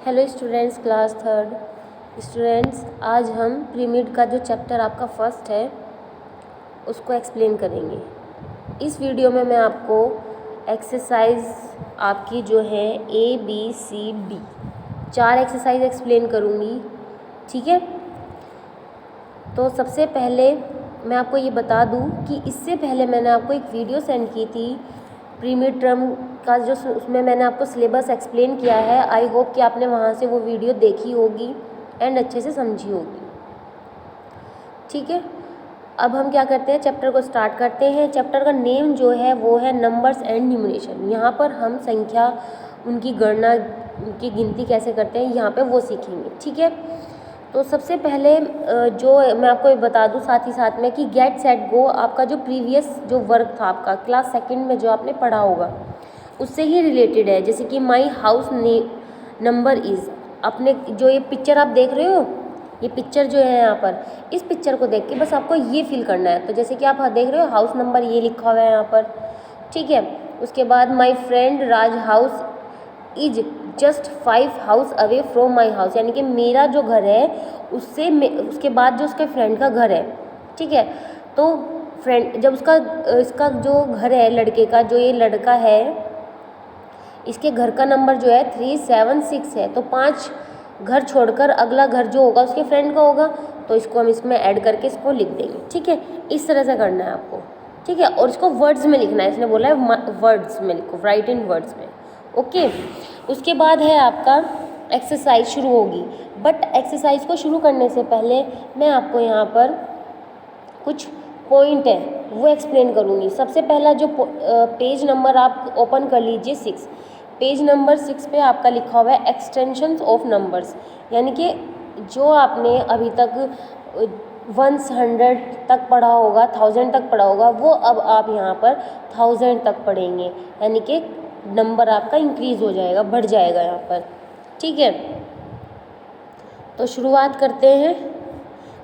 Hello students, class third students, आज हम प्रीमिड का जो चैप्टर आपका फर्स्ट है उसको एक्सप्लेन करेंगे। इस वीडियो में मैं आपको एक्सरसाइज आपकी जो है ABCD 4 एक्सरसाइज एक्सप्लेन करूँगी। ठीक है, तो सबसे पहले मैं आपको ये बता दूँ कि इससे पहले मैंने आपको एक वीडियो सेंड की थी प्रीमिड टर्म का, जो उसमें मैंने आपको सिलेबस एक्सप्लेन किया है। आई होप कि आपने वहाँ से वो वीडियो देखी होगी एंड अच्छे से समझी होगी। ठीक है, अब हम क्या करते हैं, चैप्टर को स्टार्ट करते हैं। चैप्टर का नेम जो है वो है नंबर्स एंड न्यूमरेशन। यहाँ पर हम संख्या, उनकी गणना, उनकी गिनती कैसे करते हैं, यहाँ पे वो सीखेंगे। ठीक है, तो सबसे पहले जो मैं आपको बता दूं साथ ही साथ में कि गेट सेट गो आपका जो प्रीवियस जो वर्क था आपका क्लास सेकंड में जो आपने पढ़ा होगा उससे ही रिलेटेड है। जैसे कि माई हाउस नंबर इज़, अपने जो ये पिक्चर आप देख रहे हो, ये पिक्चर जो है यहाँ पर, इस पिक्चर को देख के बस आपको ये फील करना है। तो जैसे कि आप देख रहे हो हाउस नंबर ये लिखा हुआ है यहाँ पर। ठीक है, उसके बाद my friend Raj house is just 5 house away from my house, यानी कि मेरा जो घर है उससे उसके बाद जो उसके फ्रेंड का घर है। ठीक है, तो फ्रेंड जब इसका जो घर है लड़के का, जो ये लड़का है इसके घर का नंबर जो है 376 है, तो 5 घर छोड़कर अगला घर जो होगा उसके फ्रेंड का होगा, तो इसको हम इसमें ऐड करके इसको लिख देंगे। ठीक है, इस तरह से करना है आपको। ठीक है, और इसको वर्ड्स में लिखना है, इसने बोला है वर्ड्स में लिखो, राइट इन वर्ड्स में। ओके, उसके बाद है आपका एक्सरसाइज शुरू होगी। बट एक्सरसाइज को शुरू करने से पहले मैं आपको यहाँ पर कुछ पॉइंट है वो एक्सप्लेन करूँगी। सबसे पहला जो पेज नंबर आप ओपन कर लीजिए 6, पेज नंबर 6 पे आपका लिखा हुआ है एक्सटेंशंस ऑफ नंबर्स, यानी कि जो आपने अभी तक 100 तक पढ़ा होगा, 1000 तक पढ़ा होगा, वो अब आप यहाँ पर 1000 तक पढ़ेंगे, यानी कि नंबर आपका इंक्रीज हो जाएगा, बढ़ जाएगा यहाँ पर। ठीक है, तो शुरुआत करते हैं।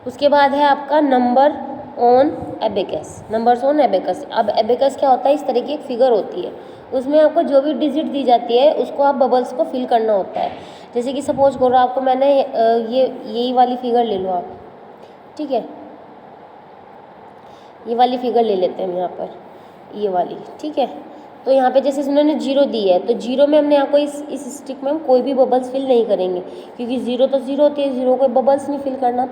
उसके बाद है आपका number on abacus, numbers on abacus. अब एबेकस क्या होता है, इस तरह की एक फिगर होती है, उसमें आपको जो भी डिजिट दी जाती है उसको आप बबल्स को फिल करना होता है। जैसे कि सपोज करो आपको मैंने यही वाली फिगर ले लो आप। ठीक है, ये वाली फिगर ले लेते हैं यहाँ पर, ये वाली। ठीक है, तो यहाँ पे जैसे उन्होंने 0 दी है, तो 0 में हमने यहाँ को इस स्टिक में हम कोई भी बबल्स फिल नहीं करेंगे, क्योंकि 0 तो 0 होती है, 0 को बबल्स नहीं फिल करना।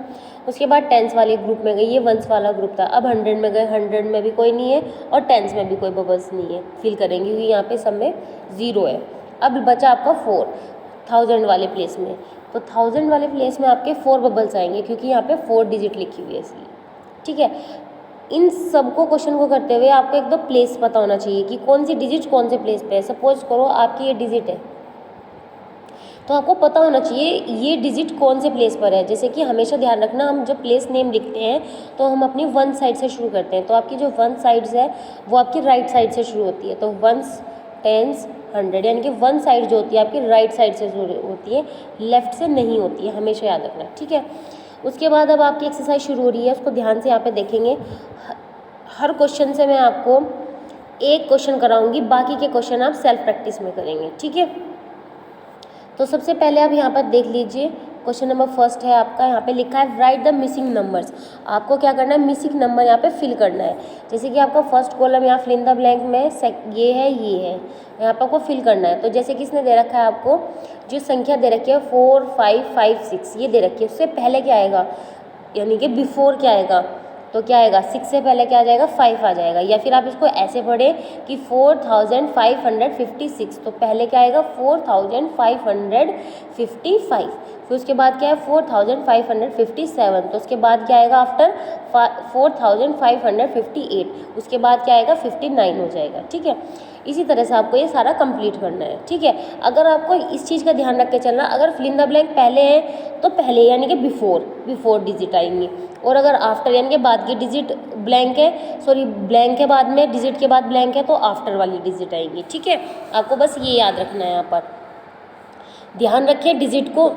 उसके बाद टेंस वाले ग्रुप में गए, ये वंस वाला ग्रुप था। अब 100 में गए, 100 में भी कोई नहीं है और टेंस में भी कोई बबल्स नहीं है फिल करेंगे, क्योंकि यहाँ पे सब में 0 है। अब बचा आपका 4000 वाले प्लेस में, तो 1000 वाले प्लेस में आपके 4 बबल्स आएंगे, क्योंकि यहाँ पे 4 डिजिट लिखी हुई है इसलिए। ठीक है, इन सबको क्वेश्चन को करते हुए आपको एक दो प्लेस पता होना चाहिए कि कौन सी डिजिट कौन से प्लेस पे है। सपोज करो आपकी ये डिजिट है, तो आपको पता होना चाहिए ये डिजिट कौन से प्लेस पर है। जैसे कि हमेशा ध्यान रखना, हम जब प्लेस नेम लिखते हैं तो हम अपनी वन साइड से शुरू करते हैं, तो आपकी जो वन साइड्स है वो आपकी राइट साइड से शुरू होती है। तो वंस, टेंस, 100, यानी कि वन साइड जो होती है आपकी राइट साइड से शुरू होती है, लेफ्ट से नहीं होती है, हमेशा याद रखना। ठीक है, उसके बाद अब आपकी एक्सरसाइज शुरू हो रही है, उसको ध्यान से यहाँ पे देखेंगे। हर क्वेश्चन से मैं आपको एक क्वेश्चन कराऊंगी, बाकी के क्वेश्चन आप सेल्फ प्रैक्टिस में करेंगे। ठीक है, तो सबसे पहले आप यहाँ पर देख लीजिए, क्वेश्चन नंबर फर्स्ट है आपका, यहाँ पे लिखा है राइट द मिसिंग नंबर्स। आपको क्या करना है, मिसिंग नंबर यहाँ पे फिल करना है। जैसे कि आपका फर्स्ट कॉलम यहाँ फिल इन द ब्लैंक में ये है, यहाँ पर आपको फिल करना है। तो जैसे कि इसने दे रखा है आपको जो संख्या दे रखी है 4 5 5 6 ये दे रखी है, उससे पहले क्या आएगा, यानी कि बिफोर क्या आएगा, तो क्या आएगा 6 से पहले क्या आ जाएगा 5 आ जाएगा। या फिर आप इसको ऐसे पढ़ें कि 4556, तो पहले क्या आएगा 4555, फिर उसके बाद क्या है 4557, तो उसके बाद क्या आएगा आफ्टर 4558, उसके बाद क्या आएगा 59 हो जाएगा। ठीक है, इसी तरह से आपको ये सारा कंप्लीट करना है। ठीक है, अगर आपको इस चीज़ का ध्यान रख के चलना, अगर फिल इन द ब्लैंक पहले है तो पहले यानी कि बिफोर डिजिट आएंगी, और अगर आफ्टर यानी कि बाद की डिजिट ब्लैंक है, सॉरी ब्लैंक के बाद में डिजिट के बाद ब्लैंक है तो आफ्टर वाली डिजिट आएंगी। ठीक है, आपको बस ये याद रखना है, यहाँ पर ध्यान रखिए डिजिट को।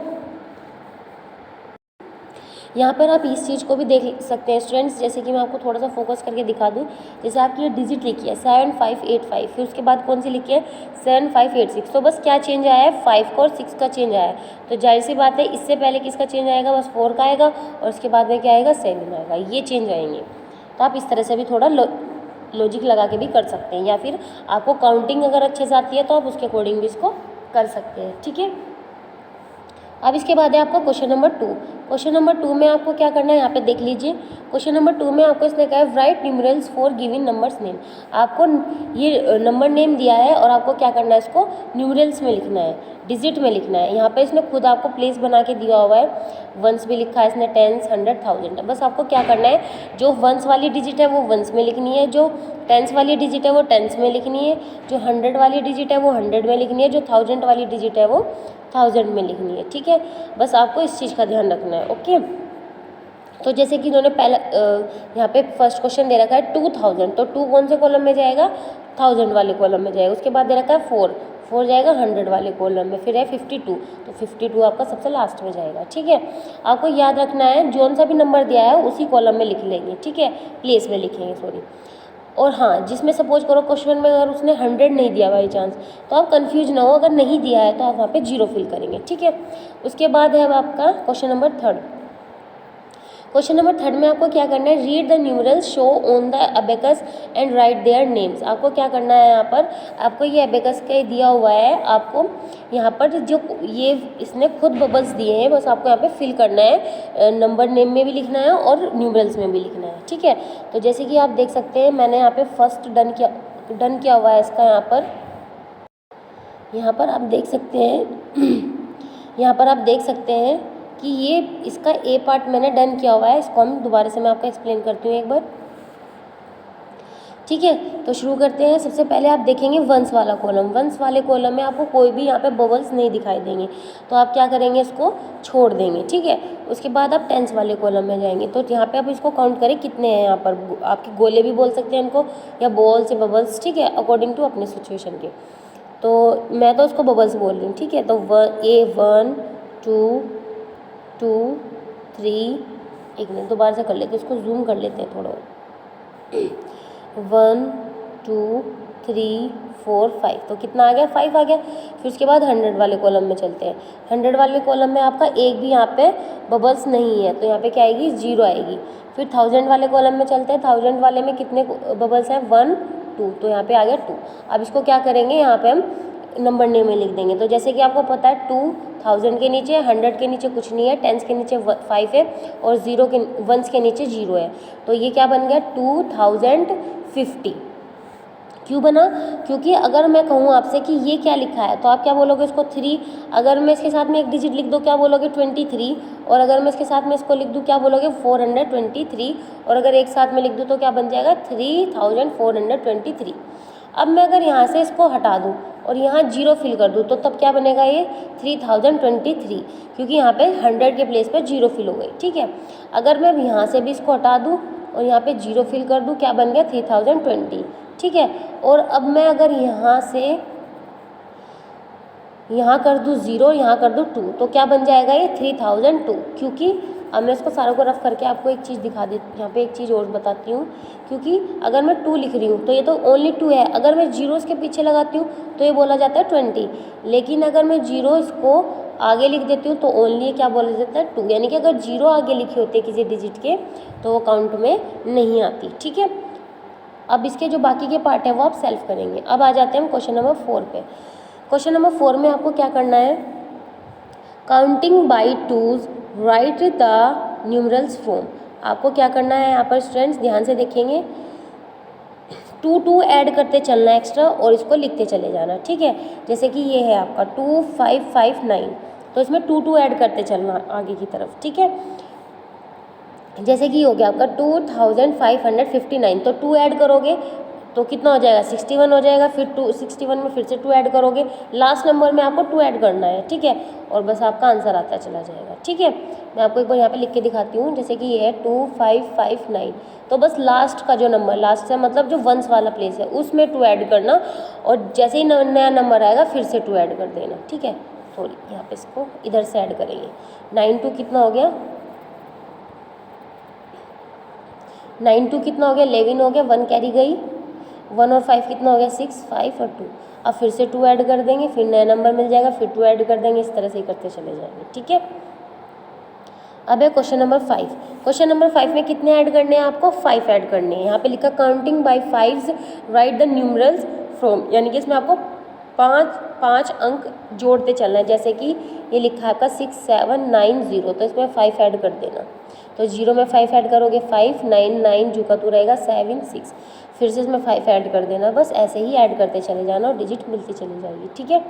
यहाँ पर आप इस चीज़ को भी देख सकते हैं स्टूडेंट्स, जैसे कि मैं आपको थोड़ा सा फोकस करके दिखा दूँ। जैसे आपकी ये डिजिट लिखी है 7585, फिर उसके बाद कौन सी लिखी है 7586, तो बस क्या चेंज आया है 5 का और 6 का चेंज आया है। तो जाहिर सी बात है इससे पहले किसका चेंज आएगा, बस 4 का आएगा, और उसके बाद में क्या आएगा 7 आएगा, ये चेंज आएंगे। तो आप इस तरह से भी थोड़ा लॉजिक लगा के भी कर सकते हैं, या फिर आपको काउंटिंग अगर अच्छे से आती है तो आप उसके अकॉर्डिंग भी इसको कर सकते हैं, ठीक है। अब इसके बाद है आपका क्वेश्चन नंबर 2। क्वेश्चन नंबर 2 में आपको क्या करना है, यहाँ पे देख लीजिए। क्वेश्चन नंबर 2 में आपको इसने कहा है right numerals for given numbers name. आपको ये नंबर नेम दिया है और आपको क्या करना है, इसको न्यूमरल्स में लिखना है, डिजिट में लिखना है। यहाँ पे इसने खुद आपको प्लेस बना के दिया हुआ है, वंस भी लिखा है इसने, टेंस, 100, 1000। बस आपको क्या करना है, जो वंस वाली डिजिट है वो वंस में लिखनी है, जो टेंस वाली डिजिट है वो टेंस में लिखनी है, जो 100 वाली डिजिट है वो 100 में लिखनी है, जो 1000 वाली डिजिट है वो 1000 में लिखनी है, ठीक है। बस आपको इस चीज़ का ध्यान रखना है, ओके। तो जैसे कि इन्होंने पहला यहाँ पे फर्स्ट क्वेश्चन दे रखा है 2000, तो 2 कौन से कॉलम में जाएगा, 1000 वाले कॉलम में जाएगा। उसके बाद दे रखा है 4 जाएगा 100 वाले कॉलम में, फिर है 52, तो 52 आपका सबसे लास्ट में जाएगा, ठीक है। आपको याद रखना है जौन सा भी नंबर दिया है उसी कॉलम में लिख लेंगे, ठीक है, प्लेस में लिखेंगे, सॉरी। और हाँ, जिसमें सपोज करो क्वेश्चन में अगर उसने 100 नहीं दिया बाई चांस, तो आप कंफ्यूज ना हो, अगर नहीं दिया है तो आप वहाँ पे 0 फिल करेंगे, ठीक है। उसके बाद है अब आपका क्वेश्चन नंबर 3। क्वेश्चन नंबर 3 में आपको क्या करना है, read the numerals show on the abacus and right their names. आपको क्या करना है, यहाँ पर आपको ये अबेकस का दिया हुआ है, आपको यहाँ पर जो ये इसने खुद बबल्स दिए हैं, बस आपको यहाँ पे फिल करना है, नंबर नेम में भी लिखना है और न्यूमरल्स में भी लिखना है, ठीक है। तो जैसे कि आप देख सकते हैं, मैंने यहाँ पे फर्स्ट डन किया हुआ है इसका। यहाँ पर आप देख सकते हैं यहाँ पर आप देख सकते हैं कि ये इसका ए पार्ट मैंने डन किया हुआ है। इसको हम दोबारा से मैं आपको एक्सप्लेन करती हूँ एक बार, ठीक है। तो शुरू करते हैं। सबसे पहले आप देखेंगे वंस वाला कॉलम, वंस वाले कॉलम में आपको कोई भी यहाँ पे बबल्स नहीं दिखाई देंगे, तो आप क्या करेंगे, इसको छोड़ देंगे, ठीक है। उसके बाद आप टेंस वाले कॉलम में जाएंगे, तो यहाँ पे आप इसको काउंट करें कितने हैं। यहाँ पर आपके गोले भी बोल सकते हैं इनको, या बॉल्स या बबल्स, ठीक है, अकॉर्डिंग टू अपने सिचुएशन के। तो मैं तो उसको बबल्स बोल रही हूँ, ठीक है। तो 1 2 2 3, एक मिनट दोबारा से कर लेते हैं, इसको जूम कर लेते हैं थोड़ा। 1 2 3 4 5, तो कितना आ गया, 5 आ गया। फिर उसके बाद 100 वाले कॉलम में चलते हैं। 100 वाले कॉलम में आपका एक भी यहाँ पे बबल्स नहीं है, तो यहाँ पे क्या आएगी, 0 आएगी। फिर 1000 वाले कॉलम में चलते हैं। 1000 वाले में कितने बबल्स हैं, 1 2, तो यहाँ पे आ गया 2। अब इसको क्या करेंगे, यहाँ पे हम नंबर नेम में लिख देंगे। तो जैसे कि आपको पता है 2000 के नीचे 100 के नीचे कुछ नहीं है, 10 के नीचे 5 है, और 1 के नीचे 0 है, तो ये क्या बन गया 2050। क्यों बना, क्योंकि अगर मैं कहूँ आपसे कि ये क्या लिखा है, तो आप क्या बोलोगे, इसको 3। अगर मैं इसके साथ में एक डिजिट लिख दूँ, क्या बोलोगे 23। और अगर मैं इसके साथ में इसको लिख दूँ, क्या बोलोगे 423। और अगर एक साथ में लिख दूँ तो क्या बन जाएगा 3423। अब मैं अगर यहाँ से इसको हटा दूँ और यहाँ 0 फिल कर दूँ, तो तब क्या बनेगा, ये 3023, क्योंकि यहाँ पे 100 के प्लेस पे 0 फिल हो गई, ठीक है। अगर मैं यहाँ से भी इसको हटा दूँ और यहाँ पे 0 फिल कर दूँ, क्या बन गया 3020, ठीक है। और अब मैं अगर यहाँ से यहाँ कर दूँ 0, यहाँ कर दूँ 2, तो क्या बन जाएगा, ये 3002। क्योंकि अब मैं इसको सारों को रफ करके आपको एक चीज़ दिखा देती, यहाँ पे एक चीज़ और बताती हूँ। क्योंकि अगर मैं 2 लिख रही हूँ तो ये तो ओनली 2 है, अगर मैं 0 इसके पीछे लगाती हूँ तो ये बोला जाता है 20। लेकिन अगर मैं 0 इसको आगे लिख देती हूँ तो ओनली क्या बोला जाता है 2, यानी कि अगर 0 आगे लिखे होते किसी डिजिट के तो वो काउंट में नहीं आती, ठीक है। अब इसके जो बाकी के पार्ट है वो आप सेल्फ करेंगे। अब आ जाते हैं हम क्वेश्चन नंबर 4 पे। क्वेश्चन नंबर 4 में आपको क्या करना है, counting by twos right the numerals form. आपको क्या करना है, यहाँ पर स्टूडेंट्स ध्यान से देखेंगे, 2 ऐड करते चलना एक्स्ट्रा और इसको लिखते चले जाना, ठीक है। जैसे कि ये है आपका 2559, तो इसमें 2 ऐड करते चलना आगे की तरफ, ठीक है। जैसे कि हो गया आपका 2559, तो 2 ऐड करोगे तो कितना हो जाएगा 61 हो जाएगा। फिर 61 में फिर से 2 ऐड करोगे, लास्ट नंबर में आपको 2 ऐड करना है, ठीक है। और बस आपका आंसर आता चला जाएगा, ठीक है। मैं आपको एक बार यहाँ पे लिख के दिखाती हूँ। जैसे कि ये है 2559, तो बस लास्ट का जो नंबर, लास्ट से मतलब जो वंस वाला प्लेस है उसमें 2 ऐड करना, और जैसे ही नया नंबर आएगा फिर से 2 ऐड कर देना, ठीक है। सॉरी, यहाँ पे इसको इधर से ऐड करेंगे। 92 कितना हो गया 9 2 कितना हो गया 11 हो गया, 1 कैरी गई, 1 और 5 कितना हो गया 6, 5 और 2। अब फिर से 2 ऐड कर देंगे, फिर नया नंबर मिल जाएगा, फिर 2 ऐड कर देंगे, इस तरह से ही करते चले जाएंगे। ठीक है, अब है क्वेश्चन नंबर 5। क्वेश्चन नंबर 5 में कितने ऐड करने हैं आपको, 5 ऐड करने हैं। यहाँ पे लिखा counting by 5 write the numerals from, यानी कि इसमें आपको पाँच अंक जोड़ते चलना है। जैसे कि ये लिखा है आपका 6 7 9 0, तो इसमें 5 ऐड कर देना। तो 0 में 5 ऐड करोगे 5, 9 9 जू का 2 रहेगा 7 6, फिर से इसमें 5 ऐड कर देना। बस ऐसे ही ऐड करते चले जाना और डिजिट मिलती चली जाएगी। ठीक है,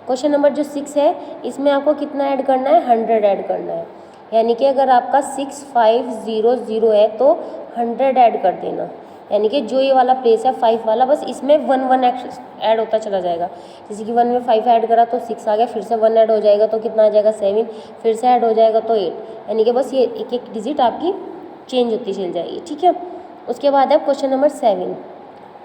क्वेश्चन नंबर जो 6 है इसमें आपको कितना ऐड करना है, 100 ऐड करना है। यानी कि अगर आपका 6 5 0 0 है तो 100 ऐड कर देना। यानी कि जो ये वाला प्लेस है 5 वाला, बस इसमें 1 1 ऐड होता चला जाएगा। जैसे कि 1 में 5 ऐड करा तो 6 आ गया, फिर से 1 ऐड हो जाएगा तो कितना आ जाएगा 7, फिर से ऐड हो जाएगा तो 8। यानी कि बस ये एक एक डिजिट आपकी चेंज होती चल जाएगी। ठीक है, उसके बाद है क्वेश्चन नंबर 7।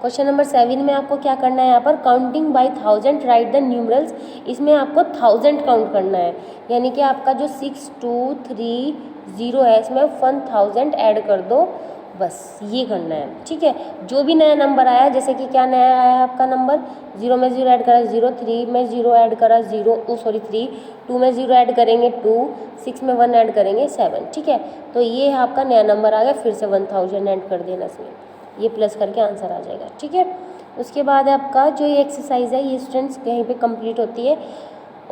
क्वेश्चन नंबर 7 में आपको क्या करना है, यहाँ पर counting by 1000 write the numerals. इसमें आपको 1000 काउंट करना है। यानी कि आपका जो 6 2 3 0 है इसमें 1000 ऐड कर दो, बस ये करना है। ठीक है, जो भी नया नंबर आया, जैसे कि क्या नया आया है आपका नंबर, 0 में 0 ऐड करा 0, 3 में 0 ऐड करा 0 सॉरी 3, 2 में 0 ऐड करेंगे 2, 6 में 1 ऐड करेंगे 7। ठीक है, तो ये आपका नया नंबर आ गया, फिर से 1000 ऐड कर देना इसमें, ये प्लस करके आंसर आ जाएगा। ठीक है, उसके बाद आपका जो ये एक्सरसाइज है ये स्टूडेंट्स कहीं पे कंप्लीट होती है।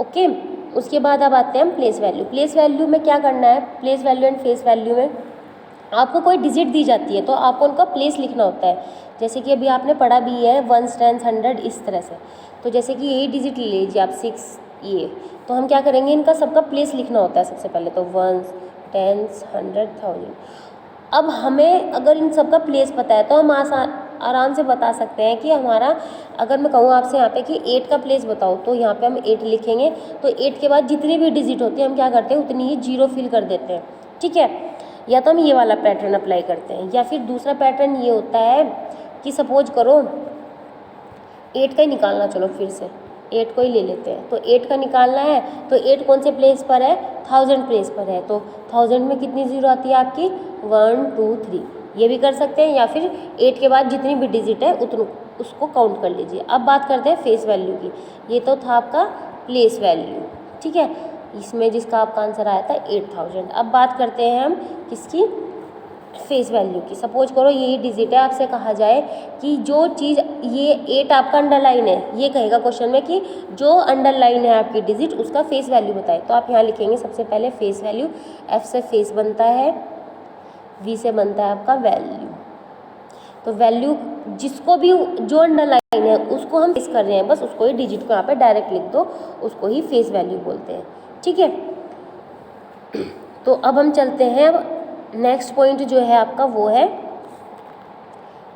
ओके, उसके बाद अब आते हैं हम प्लेस वैल्यू। प्लेस वैल्यू में क्या करना है, place value and face value में आपको कोई डिजिट दी जाती है तो आपको उनका प्लेस लिखना होता है। जैसे कि अभी आपने पढ़ा भी है 1 10 100 इस तरह से। तो जैसे कि यही डिजिट ले लीजिए आप 6 ये, तो हम क्या करेंगे, इनका सबका प्लेस लिखना होता है सबसे पहले। तो 1 10 100 1000। अब हमें अगर इन सब का प्लेस पता है तो हम आराम से बता सकते हैं कि हमारा, अगर मैं कहूँ आपसे यहाँ पे कि 8 का प्लेस बताओ तो यहाँ पे हम 8 लिखेंगे। तो 8 के बाद जितनी भी डिजिट होती है हम क्या करते हैं, उतनी ही 0 फिल कर देते हैं। ठीक है, या तो हम ये वाला पैटर्न अप्लाई करते हैं, या फिर दूसरा पैटर्न ये होता है कि सपोज करो 8 का ही निकालना, चलो फिर से 8 को ही ले लेते हैं। तो 8 का निकालना है तो 8 कौन से प्लेस पर है, 1000 प्लेस पर है। तो 1000 में कितनी 0 आती है आपकी, 1 2 3, ये भी कर सकते हैं। या फिर 8 के बाद जितनी भी डिजिट है उतनी उसको काउंट कर लीजिए। अब बात करते हैं फेस वैल्यू की। ये तो था आपका प्लेस वैल्यू। ठीक है, इसमें जिसका आपका आंसर आया था 8000। अब बात करते हैं हम किसकी, फेस वैल्यू की। सपोज करो यही डिजिट है, आपसे कहा जाए कि जो चीज़ ये 8 आपका अंडरलाइन है, ये कहेगा क्वेश्चन में कि जो अंडरलाइन है आपकी डिजिट उसका फेस वैल्यू बताए। तो आप यहाँ लिखेंगे सबसे पहले फेस वैल्यू। एफ से फेस बनता है, वी से बनता है आपका वैल्यू। तो वैल्यू जिसको भी जो अंडरलाइन है उसको हम फेस कर रहे हैं, बस उसको ही डिजिट को यहाँ पे डायरेक्ट लिख दो, उसको ही फेस वैल्यू बोलते हैं। ठीक है, तो अब हम चलते हैं, नेक्स्ट पॉइंट जो है आपका वो है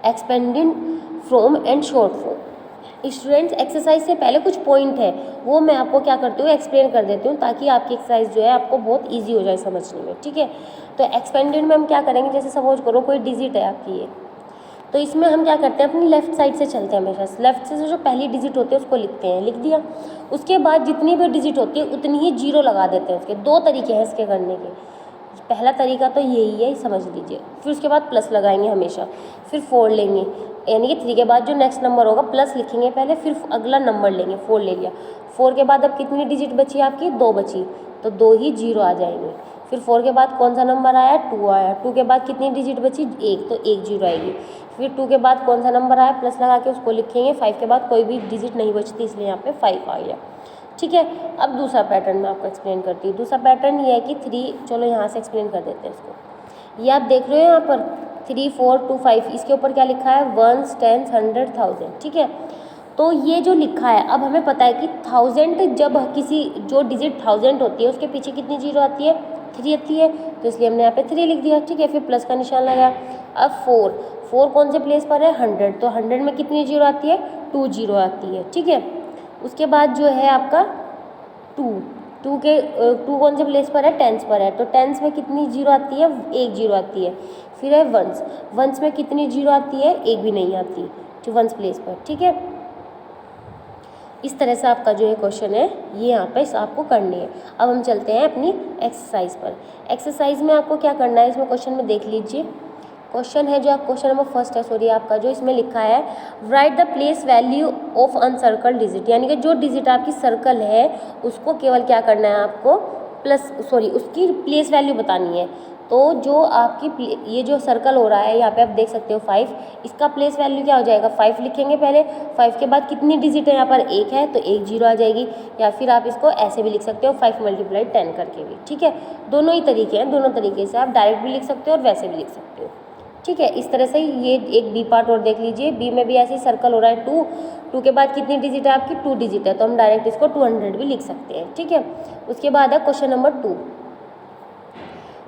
expanding from and short form. Students exercise से पहले कुछ पॉइंट है वो मैं आपको क्या करती हूँ, एक्सप्लेन कर देती हूँ, ताकि आपकी एक्सरसाइज जो है आपको बहुत इजी हो जाए समझने में। ठीक है, तो एक्सपेंडेड में हम क्या करेंगे, जैसे सपोज करो कोई डिजिट है आपकी ये, तो इसमें हम क्या करते हैं, अपनी लेफ्ट साइड से चलते हैं हमेशा। लेफ्ट से जो पहली डिजिट होती है उसको लिखते हैं, लिख दिया। उसके बाद जितनी भी डिजिट होती है उतनी ही 0 लगा देते हैं उसके। 2 तरीके हैं इसके करने के। पहला तरीका तो यही है, समझ लीजिए। फिर उसके बाद प्लस लगाएंगे हमेशा, फिर 4 लेंगे, यानी कि 3 के बाद जो नेक्स्ट नंबर होगा प्लस लिखेंगे पहले, फिर अगला नंबर लेंगे। 4 ले लिया, 4 के बाद अब कितनी डिजिट बची आपकी, 2 बची, तो 2 ही 0 आ जाएंगे। फिर 4 के बाद कौन सा नंबर आया, 2 आया। 2 के बाद कितनी डिजिट बची, 1, तो 1 0 आएगी। फिर 2 के बाद कौन सा नंबर आया, प्लस लगा के उसको लिखेंगे। 5 के बाद कोई भी डिजिट नहीं बचती, इसलिए यहाँ पे 5 आ गया। ठीक है, अब दूसरा पैटर्न मैं आपको एक्सप्लेन करती हूँ। दूसरा पैटर्न ये है कि 3, चलो यहाँ से एक्सप्लेन कर देते हैं इसको। ये आप देख रहे हो यहाँ पर 3 4 2 5, इसके ऊपर क्या लिखा है, 1 10 100 1000। ठीक है, तो ये जो लिखा है, अब हमें पता है कि 1000 जब किसी जो डिजिट 1000 होती है उसके पीछे कितनी 0 आती है, 3 आती है, तो इसलिए हमने यहाँ पे 3 लिख दिया। ठीक है, फिर प्लस का निशान लगाया। अब 4 कौन से प्लेस पर है, 100, तो 100 में कितनी 0 आती है, 2 0 आती है। ठीक है, उसके बाद जो है आपका 2 कौन से प्लेस पर है, 10s पर है, तो 10s में कितनी 0 आती है, 1 0 आती है। फिर है 1s में कितनी 0 आती है, 1 भी नहीं आती, जो 1s प्लेस पर। ठीक है, इस तरह से आपका जो है क्वेश्चन है ये यहाँ पे आपको करनी है। अब हम चलते हैं अपनी एक्सरसाइज पर। एक्सरसाइज में आपको क्या करना है, इसमें क्वेश्चन में देख लीजिए। क्वेश्चन है जो क्वेश्चन नंबर फर्स्ट है, सॉरी आपका, जो इसमें लिखा है right the place value of encircle digit, यानी कि जो डिजिट आपकी सर्कल है उसको केवल क्या करना है आपको उसकी प्लेस वैल्यू बतानी है। तो जो आपकी ये जो सर्कल हो रहा है यहाँ पे आप देख सकते हो 5, इसका प्लेस वैल्यू क्या हो जाएगा 5 लिखेंगे पहले। 5 के बाद कितनी डिजिट है यहाँ पर 1 है तो 1 0 आ जाएगी, या फिर आप इसको ऐसे भी लिख सकते हो 5 × 10 करके भी, ठीक है। दोनों ही तरीके हैं, दोनों तरीके से आप डायरेक्ट भी लिख सकते हो और वैसे भी लिख सकते हो, ठीक है। इस तरह से ये एक बी पार्ट और देख लीजिए। बी में भी ऐसे ही सर्कल हो रहा है 2 के बाद कितनी डिजिट है आपकी 2 डिजिट है, तो हम डायरेक्ट इसको 200 भी लिख सकते हैं, ठीक है। उसके बाद है क्वेश्चन नंबर 2।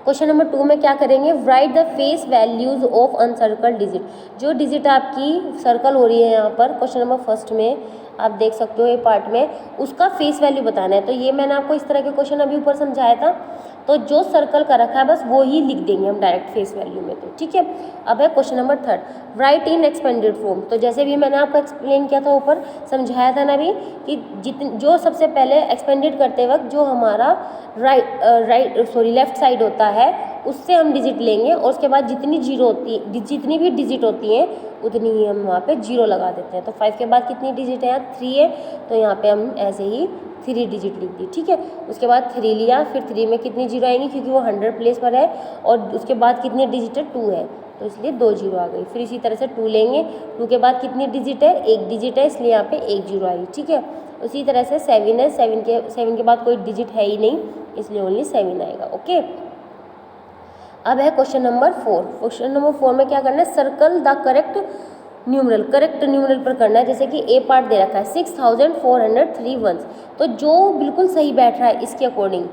क्वेश्चन नंबर 2 में क्या करेंगे, right the face values of encircle digit. जो डिजिट आपकी सर्कल हो रही है यहाँ पर क्वेश्चन नंबर फर्स्ट में आप देख सकते हो ये पार्ट में, उसका फेस वैल्यू बताना है। तो ये मैंने आपको इस तरह के क्वेश्चन अभी ऊपर समझाया था, तो जो सर्कल का रखा है बस वो ही लिख देंगे हम डायरेक्ट फेस वैल्यू में, तो ठीक है। अब है क्वेश्चन नंबर 3, राइट इन एक्सपेंडेड फॉर्म। तो जैसे भी मैंने आपको एक्सप्लेन किया था ऊपर, समझाया था ना अभी कि जो सबसे पहले एक्सपेंडेड करते वक्त जो हमारा लेफ्ट साइड होता है उससे हम डिजिट लेंगे, और उसके बाद जितनी भी डिजिट होती हैं उतनी ही हम वहाँ पे 0 लगा देते हैं। तो 5 के बाद कितनी डिजिट है, यहाँ 3 है, तो यहाँ पे हम ऐसे ही 3 डिजिट लिख दी, ठीक है। उसके बाद 3 लिया, फिर 3 में कितनी 0 आएंगी क्योंकि वो 100 प्लेस पर है, और उसके बाद कितनी डिजिट है 2 है, तो इसलिए 2 0 आ गई। फिर इसी तरह से 2 लेंगे, 2 के बाद कितनी डिजिट है 1 डिजिट है, इसलिए यहाँ पे 1 0 आई, ठीक है। उसी तरह से 7 है, 7 के बाद कोई डिजिट है ही नहीं, इसलिए ओनली 7 आएगा, ओके। अब है क्वेश्चन नंबर 4। क्वेश्चन नंबर 4 में क्या करना है, सर्कल द करेक्ट न्यूमरल पर करना है। जैसे कि ए पार्ट दे रखा है 6403 वंस, तो जो बिल्कुल सही बैठ रहा है इसके अकॉर्डिंग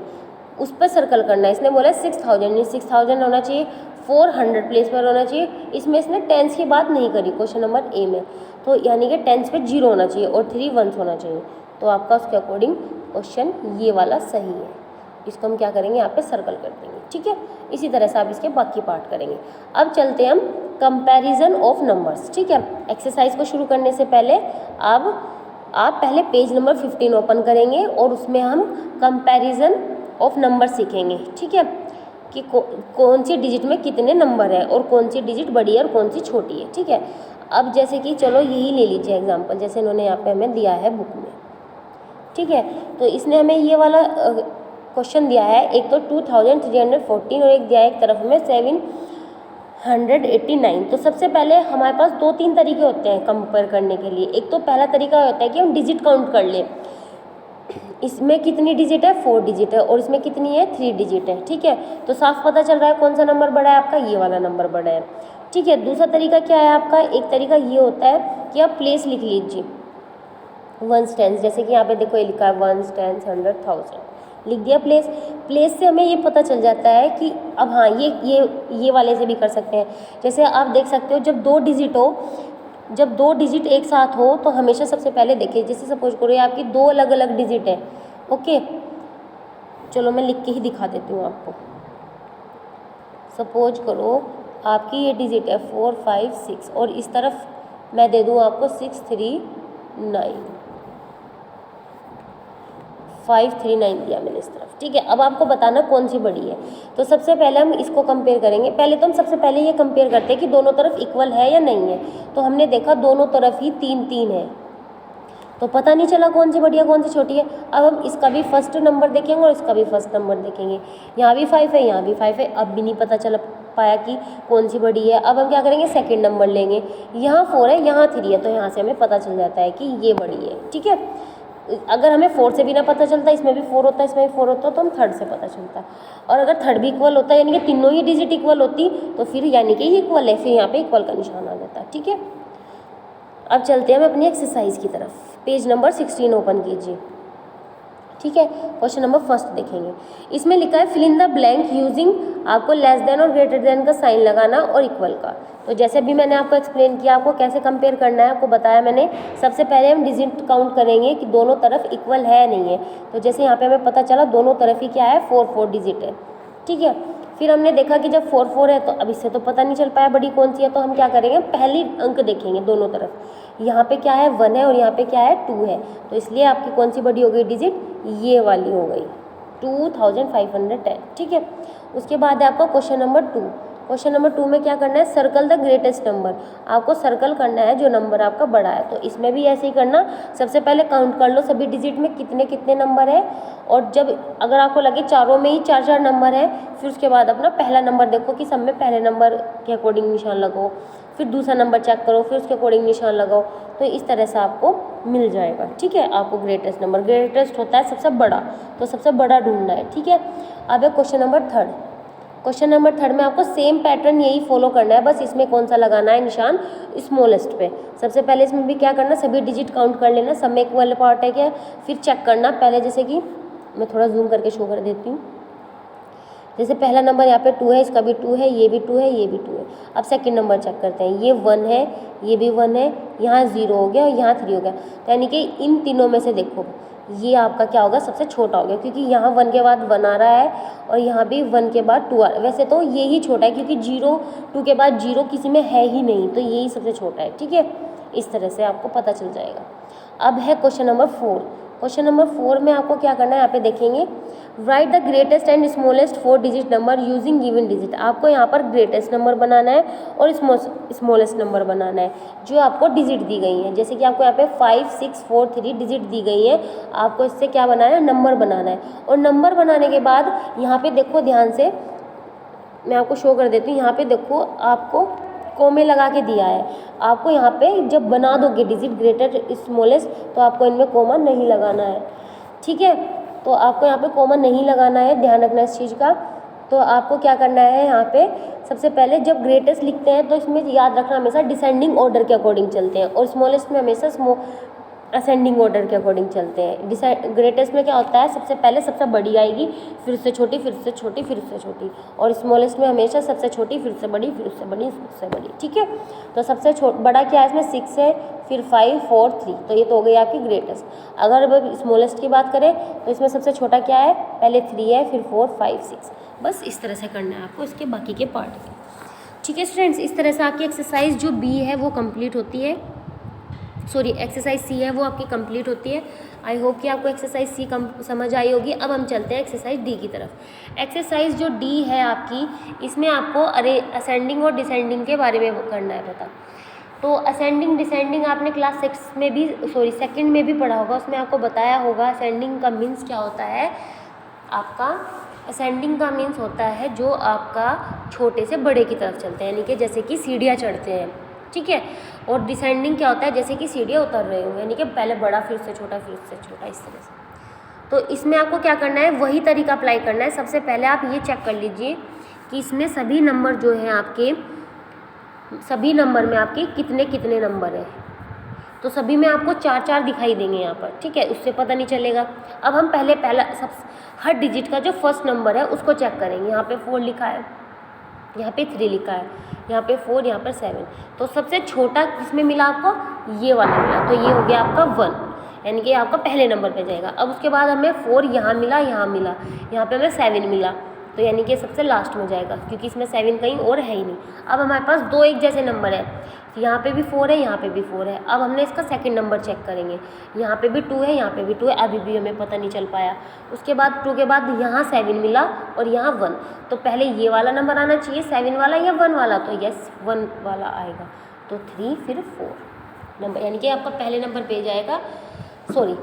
उस पर सर्कल करना है। इसने बोला 6000 होना चाहिए, 400 प्लेस पर होना चाहिए। इसमें इसने टेंस की बात नहीं करी क्वेश्चन नंबर ए में, तो यानी कि टेंस पे 0 होना चाहिए और 3 वंस होना चाहिए, तो आपका उसके अकॉर्डिंग क्वेश्चन ये वाला सही है। इसको हम क्या करेंगे, यहाँ पे सर्कल कर देंगे, ठीक है। इसी तरह से आप इसके बाकी पार्ट करेंगे। अब चलते हैं हम कंपैरिजन ऑफ नंबर्स, ठीक है। एक्सरसाइज को शुरू करने से पहले अब आप पहले पेज नंबर 15 ओपन करेंगे और उसमें हम कंपैरिजन ऑफ नंबर सीखेंगे, ठीक है, कि कौन सी डिजिट में कितने नंबर है और कौन सी डिजिट बड़ी है और कौन सी छोटी है, ठीक है। अब जैसे कि चलो यही ले लीजिए एग्जाम्पल, जैसे इन्होंने यहाँ पे हमें दिया है बुक में, ठीक है। तो इसने हमें ये वाला क्वेश्चन दिया है, एक तो 2314 और एक दिया है एक तरफ में 789। तो सबसे पहले हमारे पास 2-3 तरीके होते हैं कंपेयर करने के लिए। एक तो पहला तरीका होता है कि हम डिजिट काउंट कर लें, इसमें कितनी डिजिट है 4 डिजिट है और इसमें कितनी है 3 डिजिट है, ठीक है। तो साफ पता चल रहा है कौन सा नंबर बड़ा है आपका, ये वाला नंबर बड़ा है, ठीक है। दूसरा तरीका क्या है आपका, एक तरीका ये होता है कि आप प्लेस लिख लीजिए, वंस टेंस, जैसे कि यहाँ पे देखो ये लिखा है वंस टेंस 100 1000, लिख दिया प्लेस से हमें ये पता चल जाता है कि अब हाँ ये वाले से भी कर सकते हैं। जैसे आप देख सकते हो जब 2 डिजिट एक साथ हो तो हमेशा सबसे पहले देखिए, जैसे सपोज करो ये आपकी 2 अलग अलग डिजिट है, ओके। चलो मैं लिख के ही दिखा देती हूँ आपको। सपोज करो आपकी ये डिजिट है 4 5 6 और इस तरफ मैं दे दूँ आपको 539 दिया मैंने इस तरफ, ठीक है। अब आपको बताना कौन सी बड़ी है। तो सबसे पहले हम इसको कंपेयर करेंगे। पहले तो हम सबसे पहले ये कंपेयर करते हैं कि दोनों तरफ इक्वल है या नहीं है। तो हमने देखा दोनों तरफ ही 3 है, तो पता नहीं चला कौन सी बड़ी है कौन सी छोटी है। अब हम इसका भी फर्स्ट नंबर देखेंगे और इसका भी फर्स्ट नंबर देखेंगे। यहाँ भी 5 है, यहाँ भी 5 है, अब भी नहीं पता चल पाया कि कौन सी बड़ी है। अब हम क्या करेंगे, सेकंड नंबर लेंगे, यहाँ 4 है, यहाँ 3 है, तो यहाँ से हमें पता चल जाता है कि ये बड़ी है, ठीक है। अगर हमें 4 से भी ना पता चलता, इसमें भी 4 होता है इसमें भी 4 होता है, तो हम थर्ड से पता चलता है। और अगर थर्ड भी इक्वल होता है यानी कि तीनों ही डिजिट इक्वल होती तो फिर यानी कि ये इक्वल है, फिर यहाँ पे इक्वल का निशान आ जाता है, ठीक है। अब चलते हैं हम अपनी एक्सरसाइज की तरफ। पेज नंबर 16 ओपन कीजिए, ठीक है। क्वेश्चन नंबर फर्स्ट देखेंगे। इसमें लिखा है fill in the blank using, आपको लेस देन और ग्रेटर देन का साइन लगाना और इक्वल का। तो जैसे भी मैंने आपको एक्सप्लेन किया, आपको कैसे कंपेयर करना है आपको बताया मैंने। सबसे पहले हम डिजिट काउंट करेंगे कि दोनों तरफ इक्वल है नहीं है। तो जैसे यहाँ पे हमें पता चला दोनों तरफ ही क्या है 4 डिजिट है, ठीक है। फिर हमने देखा कि जब 4 है तो अब इससे तो पता नहीं चल पाया बड़ी कौन सी है, तो हम क्या करेंगे, पहली अंक देखेंगे दोनों तरफ। यहाँ पे क्या है 1 है और यहाँ पे क्या है 2 है, तो इसलिए आपकी कौन सी बड़ी हो गई डिजिट, ये वाली हो गई 2510, ठीक है। उसके बाद है आपका क्वेश्चन नंबर 2। क्वेश्चन नंबर 2 में क्या करना है, सर्कल द ग्रेटेस्ट नंबर। आपको सर्कल करना है जो नंबर आपका बड़ा है। तो इसमें भी ऐसे ही करना, सबसे पहले काउंट कर लो सभी डिजिट में कितने कितने नंबर है, और जब अगर आपको लगे चारों में ही 4-4 नंबर है, फिर उसके बाद अपना पहला नंबर देखो कि सब में पहले नंबर के अकॉर्डिंग निशान लगाओ, फिर दूसरा नंबर चेक करो, फिर उसके अकॉर्डिंग निशान लगाओ। तो इस तरह से आपको मिल जाएगा। ठीक है, आपको ग्रेटेस्ट नंबर, ग्रेटेस्ट होता है सबसे बड़ा, तो सबसे बड़ा ढूंढना है। ठीक है, अब है क्वेश्चन नंबर 3। क्वेश्चन नंबर 3 में आपको सेम पैटर्न यही फॉलो करना है, बस इसमें कौन सा लगाना है निशान, स्मॉलेस्ट पे। सबसे पहले इसमें भी क्या करना, सभी डिजिट काउंट कर लेना, सब में इक्वल पार्ट है क्या, फिर चेक करना। पहले जैसे कि मैं थोड़ा जूम करके शो कर देती हूँ, जैसे पहला नंबर यहाँ पे 2 है, इसका भी 2 है, ये भी 2 है, ये भी 2 है। अब सेकंड नंबर चेक करते हैं, ये 1 है, ये भी 1 है, यहाँ 0 हो गया और यहाँ 3 हो गया। तो यानी कि इन तीनों में से देखो ये आपका क्या होगा, सबसे छोटा हो गया, क्योंकि यहाँ 1 के बाद 1 आ रहा है और यहाँ भी 1 के बाद 2 आ रहा है। वैसे तो ये ही छोटा है, क्योंकि 2 के बाद 0 किसी में है ही नहीं, तो यही सबसे छोटा है। ठीक है, इस तरह से आपको पता चल जाएगा। अब है क्वेश्चन नंबर 4। क्वेश्चन नंबर 4 में आपको क्या करना है, यहाँ पे देखेंगे, right the greatest and smallest 4 digit number using given digit. आपको यहाँ पर ग्रेटेस्ट नंबर बनाना है और स्मॉलेस्ट नंबर बनाना है जो आपको डिजिट दी गई है। जैसे कि आपको यहाँ पे 5, 6, 4, 3 डिजिट दी गई है, आपको इससे क्या बनाना है, नंबर बनाना है। और नंबर बनाने के बाद यहाँ पे देखो ध्यान से, मैं आपको शो कर देती हूँ। यहाँ पे देखो आपको कोमे लगा के दिया है, आपको यहाँ पे जब बना दोगे डिजिट ग्रेटर स्मॉलेस्ट, तो आपको इनमें कोमा नहीं लगाना है। ठीक है, तो आपको यहाँ पे कोमा नहीं लगाना है, ध्यान रखना इस चीज़ का। तो आपको क्या करना है, यहाँ पे सबसे पहले जब ग्रेटेस्ट लिखते हैं तो इसमें याद रखना हमेशा डिसेंडिंग ऑर्डर के अकॉर्डिंग चलते हैं, और स्मॉलेस्ट में हमेशा असेंडिंग ऑर्डर के अकॉर्डिंग चलते हैं। ग्रेटेस्ट में क्या होता है, सबसे पहले सबसे बड़ी आएगी, फिर उससे छोटी, फिर उससे छोटी, फिर उससे छोटी, और स्मॉलेस्ट में हमेशा सबसे छोटी, फिर उससे बड़ी, फिर उससे बड़ी, फिर उससे बड़ी। ठीक है, तो सबसे बड़ा क्या है इसमें, 6 है, फिर 5, 4, 3, तो ये तो हो गई आपकी ग्रेटेस्ट। अगर अब स्मॉलेस्ट की बात करें तो इसमें सबसे छोटा क्या है, पहले 3 है, फिर 4, 5, 6। बस इस तरह से करना है आपको इसके बाकी के पार्ट। ठीक है स्टूडेंट्स, इस तरह से आपकी एक्सरसाइज जो बी है वो कंप्लीट होती है, सॉरी एक्सरसाइज सी है वो आपकी कंप्लीट होती है। आई होप कि आपको एक्सरसाइज सी समझ आई होगी। अब हम चलते हैं एक्सरसाइज डी की तरफ। एक्सरसाइज जो डी है आपकी, इसमें आपको असेंडिंग और डिसेंडिंग के बारे में करना है पता। तो असेंडिंग डिसेंडिंग आपने क्लास 6 में भी, सॉरी सेकंड में भी पढ़ा होगा, उसमें आपको बताया होगा असेंडिंग का मीन्स क्या होता है। आपका असेंडिंग का मीन्स होता है जो आपका छोटे से बड़े की तरफ चलते हैं, यानी कि जैसे कि सीढ़ियाँ चढ़ते हैं। ठीक है, और डिसेंडिंग क्या होता है, जैसे कि सीढ़ियाँ उतर रहे होंगे, यानी कि पहले बड़ा, फिर उससे छोटा, फिर उससे छोटा, इस तरह से। तो इसमें आपको क्या करना है, वही तरीका अप्लाई करना है। सबसे पहले आप ये चेक कर लीजिए कि इसमें सभी नंबर जो हैं आपके, सभी नंबर में आपके कितने कितने नंबर हैं। तो सभी में आपको 4-4 दिखाई देंगे यहाँ पर। ठीक है, उससे पता नहीं चलेगा। अब हम पहला हर डिजिट का जो फर्स्ट नंबर है उसको चेक करेंगे। यहाँ पे 4 लिखा है, यहाँ पे 3 लिखा है, यहाँ पे 4, यहाँ पर 7। तो सबसे छोटा किसमें मिला आपको, ये वाला मिला, तो ये हो गया आपका 1, यानी कि आपका पहले नंबर पे जाएगा। अब उसके बाद हमें 4 यहाँ मिला, यहाँ मिला, यहाँ पे हमें 7 मिला, तो यानी कि सबसे लास्ट में जाएगा, क्योंकि इसमें 7 कहीं और है ही नहीं। अब हमारे पास 2 एक जैसे नंबर है, यहाँ पे भी 4 है, यहाँ पे भी 4 है। अब हमने इसका सेकंड नंबर चेक करेंगे, यहाँ पे भी 2 है, यहाँ पे भी 2 है, अभी भी हमें पता नहीं चल पाया। उसके बाद 2 के बाद यहाँ 7 मिला और यहाँ 1, तो पहले ये वाला नंबर आना चाहिए, 7 वाला या 1 वाला, तो यस 1 वाला आएगा। तो 3 फिर 4 नंबर, यानी कि आपका पहले नंबर पे जाएगा। सॉरी,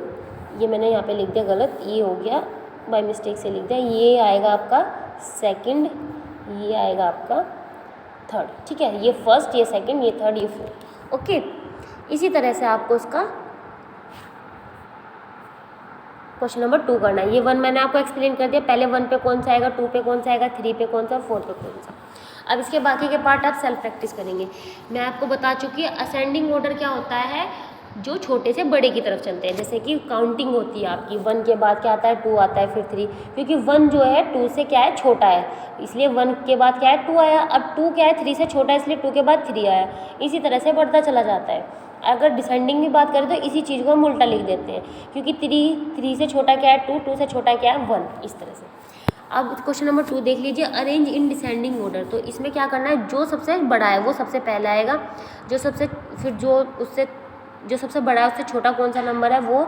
ये मैंने यहाँ पे लिख दिया गलत, ये हो गया बाय मिस्टेक से लिख दिया। ये आएगा आपका सेकंड, ये आएगा आपका थर्ड। ठीक है, ये फर्स्ट, ये सेकंड, ये थर्ड, ये फोर्थ। ओके, इसी तरह से आपको इसका क्वेश्चन नंबर 2 करना है। ये 1 मैंने आपको एक्सप्लेन कर दिया, पहले 1 पे कौन सा आएगा, 2 पे कौन सा आएगा, 3 पे कौन सा, 4 पे कौन सा। अब इसके बाकी के पार्ट आप सेल्फ प्रैक्टिस करेंगे। मैं आपको बता चुकी है असेंडिंग ऑर्डर क्या होता है, जो छोटे से बड़े की तरफ चलते हैं। जैसे कि काउंटिंग होती है आपकी, 1 के बाद क्या आता है, 2 आता है, फिर 3, क्योंकि 1 जो है 2 से क्या है, छोटा है, इसलिए 1 के बाद क्या है, 2 आया। अब 2 क्या है, 3 से छोटा है, इसलिए 2 के बाद 3 आया। इसी तरह से बढ़ता चला जाता है। अगर डिसेंडिंग की बात करें तो इसी चीज़ को हम उल्टा लिख देते हैं, क्योंकि 3 से छोटा क्या है, 2 से छोटा क्या है, 1, इस तरह से। अब क्वेश्चन नंबर 2 देख लीजिए, अरेंज इन डिसेंडिंग ऑर्डर। तो इसमें क्या करना है, जो सबसे बड़ा है वो सबसे पहले आएगा, जो सबसे बड़ा है उससे छोटा कौन सा नंबर है, वो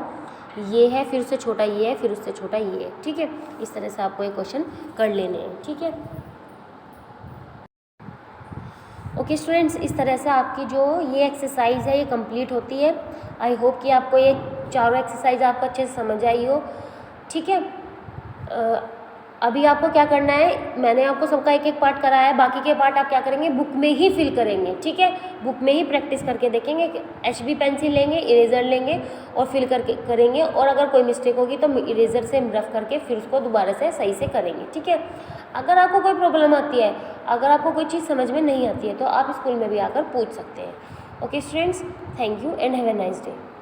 ये है, फिर उससे छोटा ये है, फिर उससे छोटा ये है। ठीक है, इस तरह से आपको ये क्वेश्चन कर लेने हैं। ठीक है, ओके स्टूडेंट्स, इस तरह से आपकी जो ये एक्सरसाइज है ये कंप्लीट होती है। आई होप कि आपको ये चारों एक्सरसाइज आपको अच्छे से समझ आई हो। ठीक है, अभी आपको क्या करना है, मैंने आपको सबका एक एक पार्ट कराया है, बाकी के पार्ट आप क्या करेंगे, बुक में ही फिल करेंगे। ठीक है, बुक में ही प्रैक्टिस करके देखेंगे। HB पेंसिल लेंगे, इरेजर लेंगे और फिल करके करेंगे, और अगर कोई मिस्टेक होगी तो इरेजर से रफ करके फिर उसको दोबारा से सही से करेंगे। ठीक है, अगर आपको कोई प्रॉब्लम आती है, अगर आपको कोई चीज़ समझ में नहीं आती है तो आप स्कूल में भी आकर पूछ सकते हैं। Okay students, thank you and have a nice day.